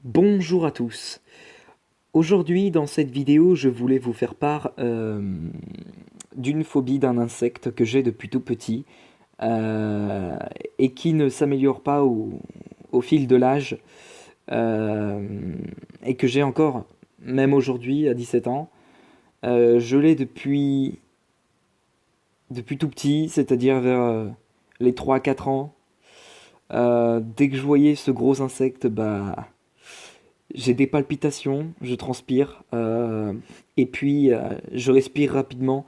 Bonjour à tous. Aujourd'hui, dans cette vidéo, je voulais vous faire part d'une phobie d'un insecte que j'ai depuis tout petit euh, et qui ne s'améliore pas au fil de l'âge euh, et que j'ai encore, même aujourd'hui, à 17 ans. Je l'ai depuis tout petit, c'est-à-dire vers les 3 4 ans. Dès que je voyais ce gros insecte, bah, j'ai des palpitations, je transpire, et puis je respire rapidement.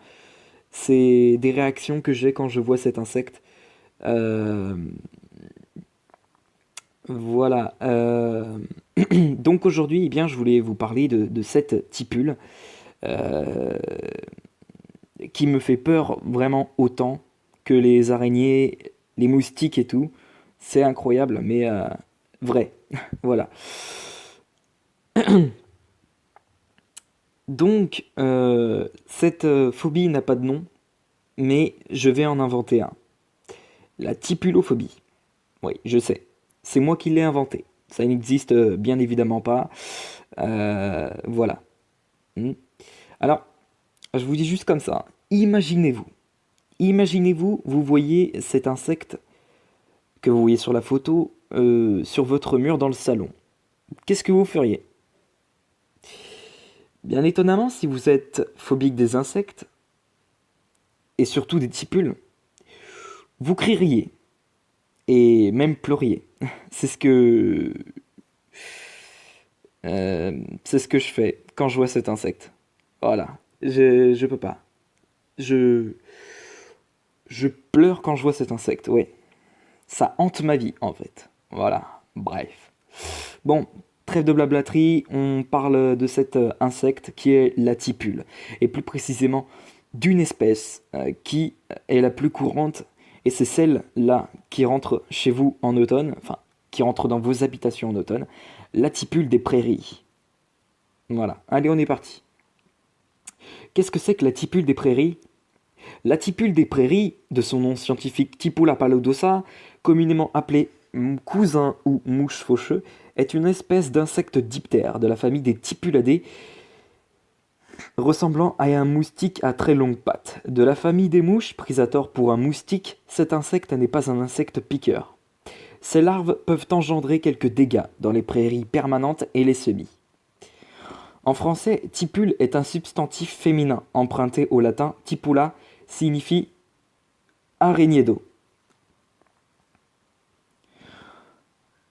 C'est des réactions que j'ai quand je vois cet insecte. Euh, voilà. Donc aujourd'hui, eh bien, je voulais vous parler de cette tipule euh, qui me fait peur vraiment autant que les araignées, les moustiques et tout. C'est incroyable, mais vrai. Voilà. Donc, cette phobie n'a pas de nom, mais je vais en inventer un. La tipulophobie. Oui, je sais. C'est moi qui l'ai inventé. Ça n'existe bien évidemment pas. Voilà. Hmm. Alors, je vous dis juste comme ça. Imaginez-vous. Imaginez-vous, vous voyez cet insecte que vous voyez sur la photo sur votre mur dans le salon. Qu'est-ce que vous feriez? Bien étonnamment, si vous êtes phobique des insectes, et surtout des tipules, vous crieriez. Et même pleuriez. C'est ce que c'est ce que je fais quand je vois cet insecte. Voilà, je peux pas. Je je pleure quand je vois cet insecte. Ouais, ça hante ma vie en fait. Voilà. Bref. Bon, trêve de blablaterie, on parle de cet insecte qui est la tipule et plus précisément d'une espèce qui est la plus courante et c'est celle-là qui rentre chez vous en automne, enfin qui rentre dans vos habitations en automne, la tipule des prairies. Voilà, allez, on est parti. Qu'est-ce que c'est que la tipule des prairies? La tipule des prairies, de son nom scientifique Tipula palodosa, communément appelée cousin ou mouche faucheux, est une espèce d'insecte diptère de la famille des Tipuladés, ressemblant à un moustique à très longues pattes. De la famille des mouches, prise à tort pour un moustique, cet insecte n'est pas un insecte piqueur. Ces larves peuvent engendrer quelques dégâts dans les prairies permanentes et les semis. En français, tipule est un substantif féminin emprunté au latin tipula, signifie araignée d'eau.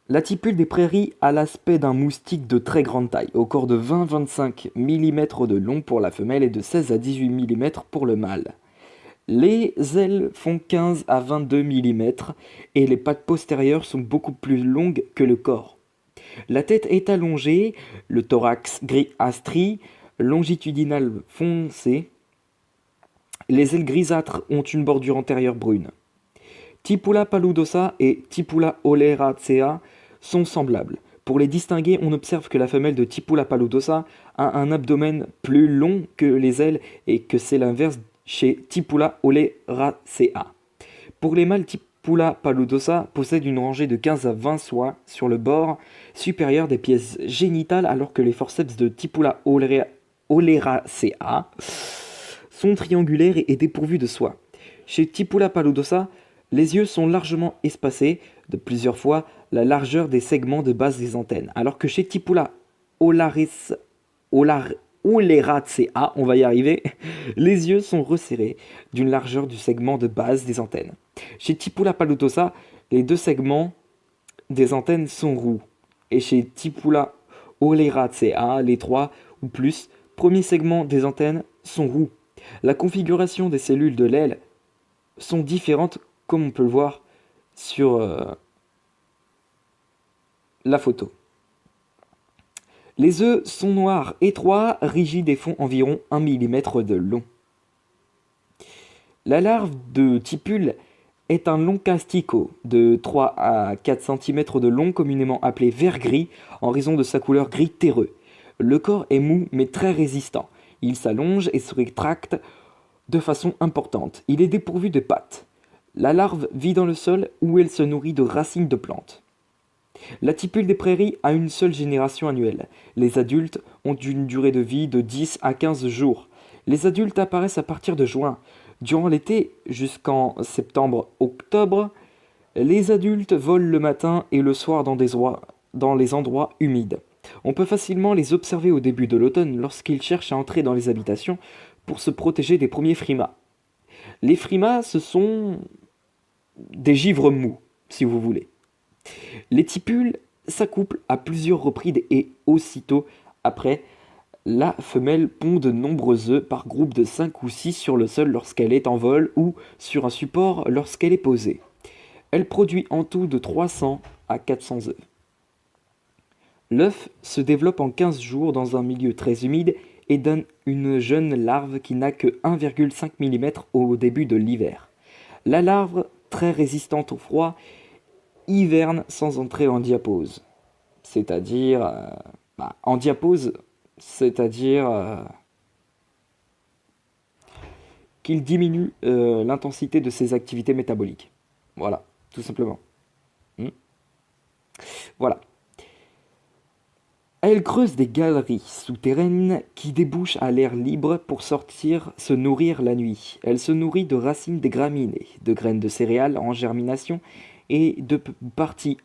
La tipule des prairies a l'aspect d'un moustique de très grande taille, au corps de 20-25 mm de long pour la femelle et de 16 à 18 mm pour le mâle. Les ailes font 15 à 22 mm et les pattes postérieures sont beaucoup plus longues que le corps. La tête est allongée, le thorax gris astri, longitudinal foncé. Les ailes grisâtres ont une bordure antérieure brune. Tipula paludosa et Tipula oleracea sont semblables. Pour les distinguer, on observe que la femelle de Tipula paludosa a un abdomen plus long que les ailes et que c'est l'inverse chez Tipula oleracea. Pour les mâles, Tipula paludosa possède une rangée de 15 à 20 soies sur le bord supérieur des pièces génitales alors que les forceps de Tipula oleracea sont triangulaires et dépourvus de soie. Chez Tipula paludosa, les yeux sont largement espacés, de plusieurs fois la largeur des segments de base des antennes, alors que chez Tipula oleracea, on va y arriver, les yeux sont resserrés d'une largeur du segment de base des antennes. Chez Tipula paludosa, les deux segments des antennes sont roux, et chez Tipula oleracea, les trois ou plus premiers segments des antennes sont roux. La configuration des cellules de l'aile sont différentes comme on peut le voir sur la photo. Les œufs sont noirs, étroits, rigides et font environ 1 mm de long. La larve de tipule est un long castico de 3 à 4 cm de long, communément appelé vert-gris en raison de sa couleur gris terreux. Le corps est mou mais très résistant. Il s'allonge et se rétracte de façon importante. Il est dépourvu de pattes. La larve vit dans le sol où elle se nourrit de racines de plantes. La tipule des prairies a une seule génération annuelle. Les adultes ont une durée de vie de 10 à 15 jours. Les adultes apparaissent à partir de juin. Durant l'été, jusqu'en septembre-octobre, les adultes volent le matin et le soir dans les endroits humides. On peut facilement les observer au début de l'automne lorsqu'ils cherchent à entrer dans les habitations pour se protéger des premiers frimas. Les frimas, ce sont des givres mous, si vous voulez. Les tipules s'accouplent à plusieurs reprises et aussitôt après, la femelle pond de nombreux œufs par groupe de 5 ou 6 sur le sol lorsqu'elle est en vol ou sur un support lorsqu'elle est posée. Elle produit en tout de 300 à 400 œufs. L'œuf se développe en 15 jours dans un milieu très humide et donne une jeune larve qui n'a que 1,5 mm au début de l'hiver. La larve, très résistante au froid, hiverne sans entrer en diapause. C'est-à-dire... en diapause, c'est-à-dire qu'il diminue l'intensité de ses activités métaboliques. Voilà, tout simplement. Voilà. Elle creuse des galeries souterraines qui débouchent à l'air libre pour sortir se nourrir la nuit. Elle se nourrit de racines des graminées, de graines de céréales en germination et de parties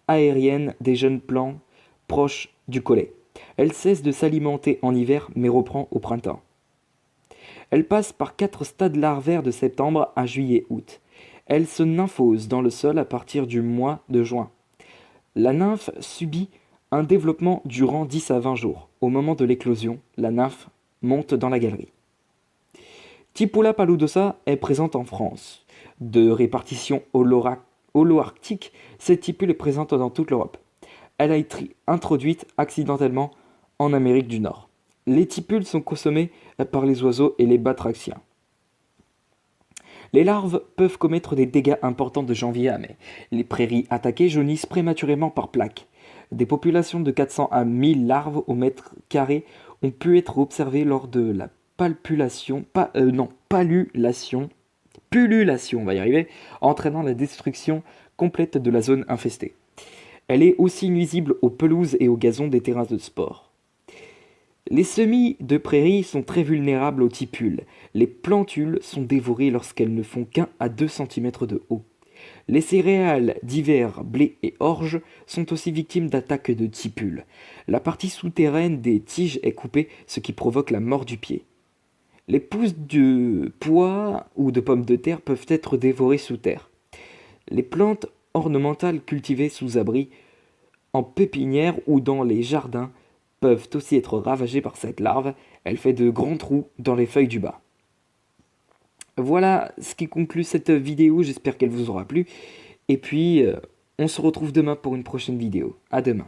aériennes des jeunes plants proches du collet. Elle cesse de s'alimenter en hiver mais reprend au printemps. Elle passe par 4 stades larvaires de septembre à juillet-août. Elle se nymphose dans le sol à partir du mois de juin. La nymphe subit un développement durant 10 à 20 jours. Au moment de l'éclosion, la nymphe monte dans la galerie. Tipula paludosa est présente en France. De répartition holoarctique, cette tipule est présente dans toute l'Europe. Elle a été introduite accidentellement en Amérique du Nord. Les tipules sont consommées par les oiseaux et les batraciens. Les larves peuvent commettre des dégâts importants de janvier à mai. Les prairies attaquées jaunissent prématurément par plaques. Des populations de 400 à 1000 larves au mètre carré ont pu être observées lors de la pullulation, on va y arriver, entraînant la destruction complète de la zone infestée. Elle est aussi nuisible aux pelouses et aux gazons des terrains de sport. Les semis de prairie sont très vulnérables aux tipules. Les plantules sont dévorées lorsqu'elles ne font qu'1 à 2 cm de haut. Les céréales d'hiver, blé et orge, sont aussi victimes d'attaques de tipules. La partie souterraine des tiges est coupée, ce qui provoque la mort du pied. Les pousses de pois ou de pommes de terre peuvent être dévorées sous terre. Les plantes ornementales cultivées sous abri, en pépinière ou dans les jardins, peuvent aussi être ravagées par cette larve. Elle fait de grands trous dans les feuilles du bas. Voilà ce qui conclut cette vidéo, j'espère qu'elle vous aura plu. Et puis, on se retrouve demain pour une prochaine vidéo. À demain.